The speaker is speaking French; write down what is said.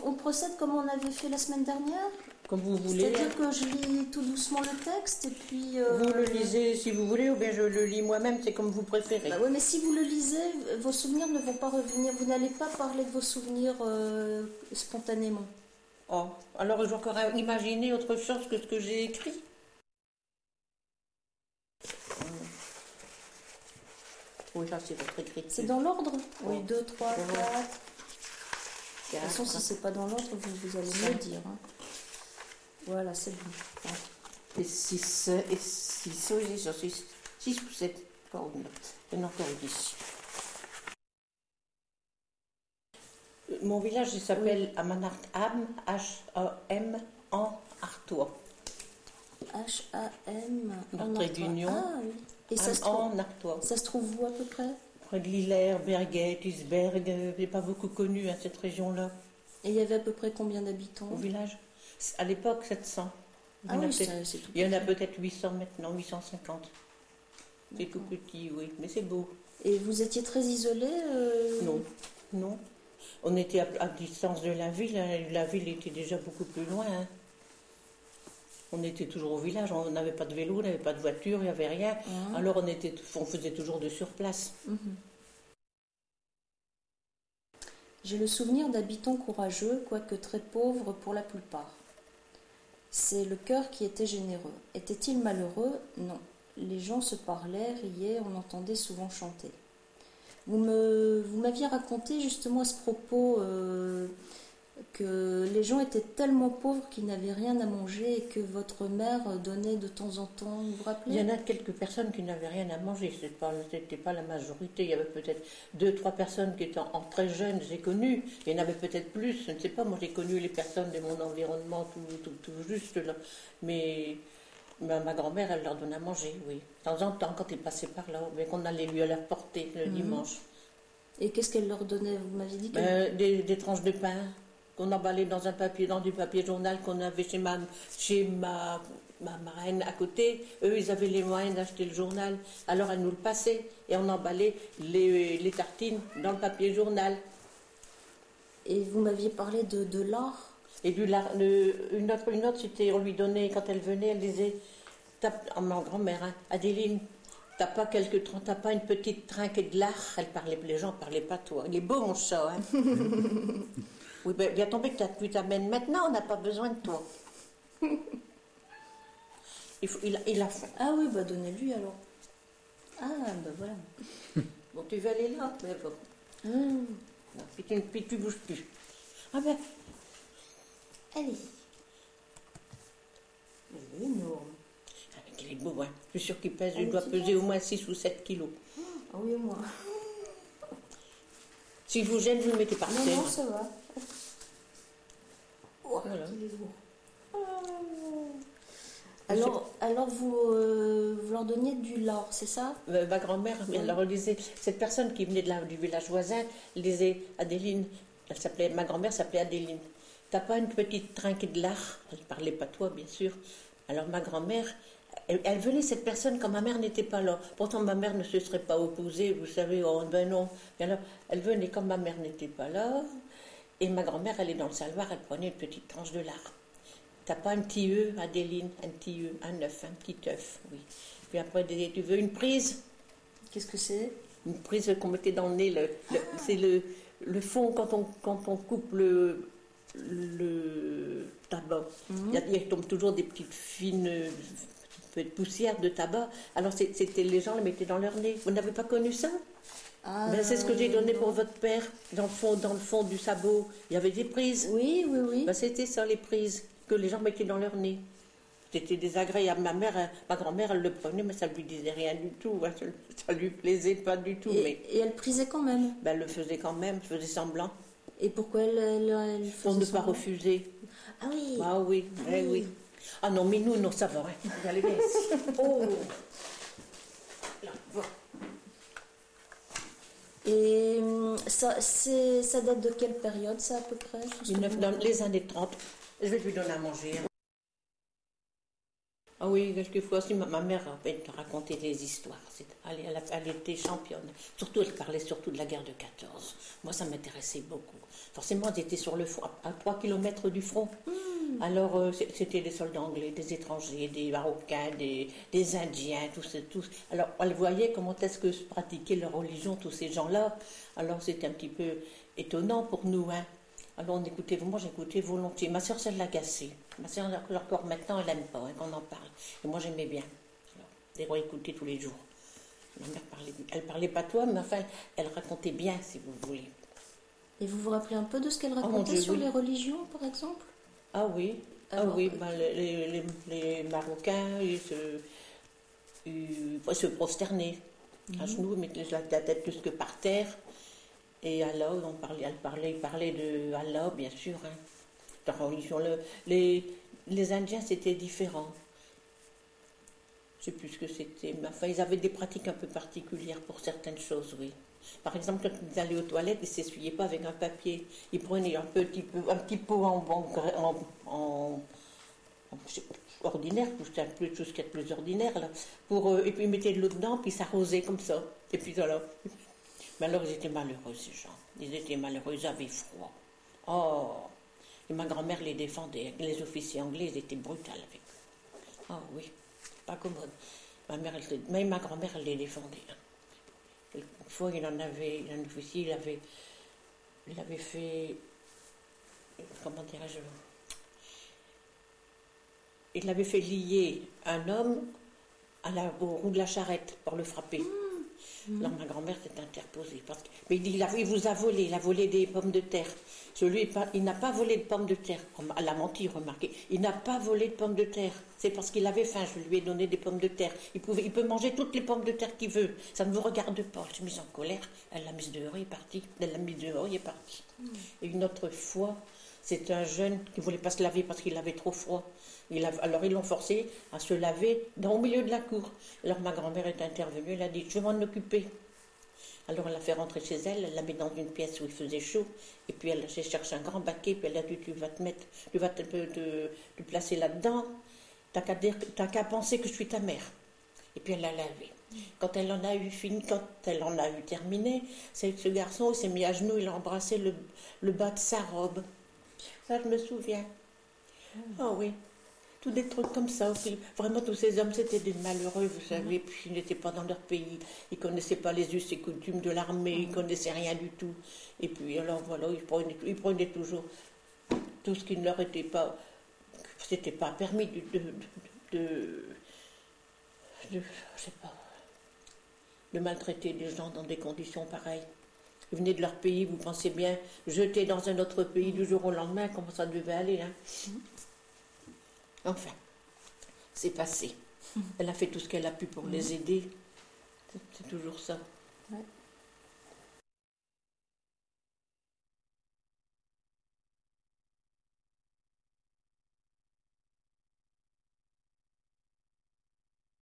on procède comme on avait fait la semaine dernière? Comme vous voulez. C'est-à-dire que je lis tout doucement le texte et puis... Vous le lisez si vous voulez ou bien je le lis moi-même, c'est comme vous préférez. Bah oui, mais si vous le lisez, vos souvenirs ne vont pas revenir. Vous n'allez pas parler de vos souvenirs spontanément. Oh, alors je dois encore imaginer autre chose que ce que j'ai écrit. Oui, là c'est votre écriture. C'est dans l'ordre? Oui, Oh. 2, 3, 4. De toute façon, si 4. c'est pas dans l'ordre, vous allez me le dire. Hein. Voilà, c'est bon. Et 6, oui, j'en suis 6 ou 7. Encore une note. Il y en a encore 10. Mon village, il s'appelle Amanartham, H-A-M, en Artois. H-A-M, en Trait d'union. Ah oui. Et ça se, en Artois. Ça se trouve où à peu près? Près de Lillers, Berguet, Isberg, je n'ai pas beaucoup connu hein, cette région-là. Et il y avait à peu près combien d'habitants? Au village? À l'époque, 700. Ah oui, c'est tout. Il y en a peut-être 800 maintenant, 850. C'est tout petit, oui, mais c'est beau. Et vous étiez très isolé Non, non. On était à distance de la ville. Hein. La ville était déjà beaucoup plus loin. Hein. On était toujours au village. On n'avait pas de vélo, on n'avait pas de voiture, il n'y avait rien. Alors on faisait toujours de surplace. J'ai le souvenir d'habitants courageux, quoique très pauvres pour la plupart. C'est le cœur qui était généreux. Était-il malheureux? Non. Les gens se parlaient, riaient, on entendait souvent chanter. Vous m'aviez raconté justement à ce propos que les gens étaient tellement pauvres qu'ils n'avaient rien à manger et que votre mère donnait de temps en temps, vous vous rappelez? Il y en a quelques personnes qui n'avaient rien à manger, c'était pas la majorité. Il y avait peut-être 2-3 personnes qui étaient très jeunes, j'ai connu. Il y en avait peut-être plus, je ne sais pas. Moi j'ai connu les personnes de mon environnement tout juste là. Mais ma grand-mère, elle leur donnait à manger, oui. De temps en temps, quand ils passaient par là, mais qu'on allait lui leur porter le dimanche. Et qu'est-ce qu'elle leur donnait? Vous m'aviez dit des tranches de pain qu'on emballait dans du papier journal qu'on avait chez ma marraine à côté. Eux, ils avaient les moyens d'acheter le journal. Alors, elle nous le passait et on emballait les tartines dans le papier journal. Et vous m'aviez parlé de lard? Et du lard, une autre, c'était, on lui donnait, quand elle venait, elle disait, ma grand-mère, hein, Adéline, t'as pas une petite trinquée de lard? Les gens parlaient pas toi. Il est beau mon chat, hein. Oui, ben, bien tombé que tu t'amènes maintenant, on n'a pas besoin de toi. Il a faim. Ah oui, bah donnez-lui alors. Ah, bah voilà. Bon, tu vas aller là, mais bon. Non, puis tu bouges plus. Ah ben, allez. Il est énorme. Il est beau, hein. Je suis sûre qu'il pèse, il doit peser au moins 6 ou 7 kilos. Ah oui, moi. Si je vous gêne, vous le mettez par terre. Non, ça va. Oh, voilà. il est lourd. Alors vous leur donniez du lard, c'est ça? Ma grand-mère, elle leur disait, cette personne qui venait du village voisin, elle disait, Adéline, ma grand-mère s'appelait Adéline, t'as pas une petite trinquée de lard? Elle parlait pas toi, bien sûr. Alors ma grand-mère, elle venait, cette personne, quand ma mère n'était pas là. Pourtant, ma mère ne se serait pas opposée, vous savez, oh ben non. Et alors, elle venait quand ma mère n'était pas là, et ma grand-mère, elle est dans le saloir, elle prenait une petite tranche de lard. T'as pas un petit œuf, Adéline? Un petit œuf, un œuf, un petit œuf, oui. Puis après, tu veux une prise? Qu'est-ce que c'est? Une prise qu'on mettait dans le nez, c'est le fond quand on coupe le tabac. Il tombe toujours des petites fines poussières de tabac. Alors les gens le mettaient dans leur nez. Vous n'avez pas connu ça? Ben, c'est ce que j'ai donné pour votre père. Dans le fond du sabot, il y avait des prises. Oui. Ben, c'était ça, les prises que les gens mettaient dans leur nez. C'était désagréable. Ma grand-mère, elle le prenait, mais ça ne lui disait rien du tout. Hein. Ça lui plaisait pas du tout. Et elle prisait quand même? Ben, elle le faisait quand même, elle faisait semblant. Et pourquoi elle faisait pour ne semblant? pas refuser. Ah oui. Ah oui, oui. Ah non, mais nous, non, ça va. Hein. Vous allez bien ici. Oh. Là, voilà. Et ça date de quelle période, ça, à peu près? Dans les années 30. Je vais lui donner à manger. Ah oui, quelquefois aussi, ma mère racontait des histoires. Elle était championne. Surtout, elle parlait surtout de la guerre de 14. Moi, ça m'intéressait beaucoup. Forcément, elle était sur le front, à 3 kilomètres du front. Alors, c'était des soldats anglais, des étrangers, des Marocains, des Indiens, tous. Alors, elle voyait comment est-ce que se pratiquait leur religion, tous ces gens-là. Alors, c'était un petit peu étonnant pour nous, hein. Alors, moi j'écoutais volontiers. Ma soeur, ça l'agaçait. Ma soeur, encore maintenant, elle n'aime pas hein, qu'on en parle. Et moi, j'aimais bien. Alors, j'ai écouté tous les jours. Ma mère elle parlait pas toi, mais enfin, elle racontait bien, si vous voulez. Et vous vous rappelez un peu de ce qu'elle racontait sur les religions, par exemple? Ah oui, Alors, ben, les Marocains, ils se prosternaient à genoux, ils mettaient la tête plus que par terre. Et Allah, il parlait de Allah, bien sûr. Hein. La religion, les Indiens, c'était différent. Je ne sais plus ce que c'était, mais enfin, ils avaient des pratiques un peu particulières pour certaines choses, oui. Par exemple, quand ils allaient aux toilettes, ils ne s'essuyaient pas avec un papier. Ils prenaient un petit pot ordinaire, tout ce qu'il y a de plus ordinaire, là, et puis ils mettaient de l'eau dedans, puis s'arrosaient comme ça. Et puis voilà. Mais alors, ils étaient malheureux, ces gens. Ils étaient malheureux, ils avaient froid. Oh, et ma grand-mère les défendait. Les officiers anglais, ils étaient brutaux avec eux. Oh oui, pas commode. Mais ma grand-mère, elle les défendait. Une fois, un officier, il avait fait, comment dirais-je, il avait fait lier un homme au roue de la charrette pour le frapper. Alors ma grand-mère s'est interposée. Mais il vous a volé, il a volé des pommes de terre. Il n'a pas volé de pommes de terre. Elle a menti, remarquez. Il n'a pas volé de pommes de terre. C'est parce qu'il avait faim, je lui ai donné des pommes de terre. Il peut manger toutes les pommes de terre qu'il veut. Ça ne vous regarde pas. Elle s'est mise en colère. Elle l'a mise dehors, il est parti. Elle l'a mis dehors, il est parti. Et une autre fois, c'est un jeune qui ne voulait pas se laver parce qu'il avait trop froid. Alors ils l'ont forcé à se laver au milieu de la cour. Alors ma grand-mère est intervenue, elle a dit « je vais m'en occuper ». Alors elle l'a fait rentrer chez elle, elle l'a mis dans une pièce où il faisait chaud, et puis elle s'est cherché un grand baquet, puis elle a dit « tu vas te placer là-dedans, t'as qu'à penser que je suis ta mère ». Et puis elle l'a lavé. Quand elle en a eu terminé, ce garçon s'est mis à genoux, il a embrassé le bas de sa robe. Ça, je me souviens. Oh oui. Tous des trucs comme ça aussi. Vraiment, tous ces hommes, c'était des malheureux, vous savez, puis ils n'étaient pas dans leur pays. Ils ne connaissaient pas les us et coutumes de l'armée, ils ne connaissaient rien du tout. Et puis, alors voilà, ils prenaient toujours tout ce qui ne leur était pas... C'était pas permis je sais pas, de maltraiter des gens dans des conditions pareilles. Ils venaient de leur pays, vous pensez bien, jeter dans un autre pays du jour au lendemain, comment ça devait aller, hein. Enfin, c'est passé. Elle a fait tout ce qu'elle a pu pour les aider. C'est toujours ça. Ouais.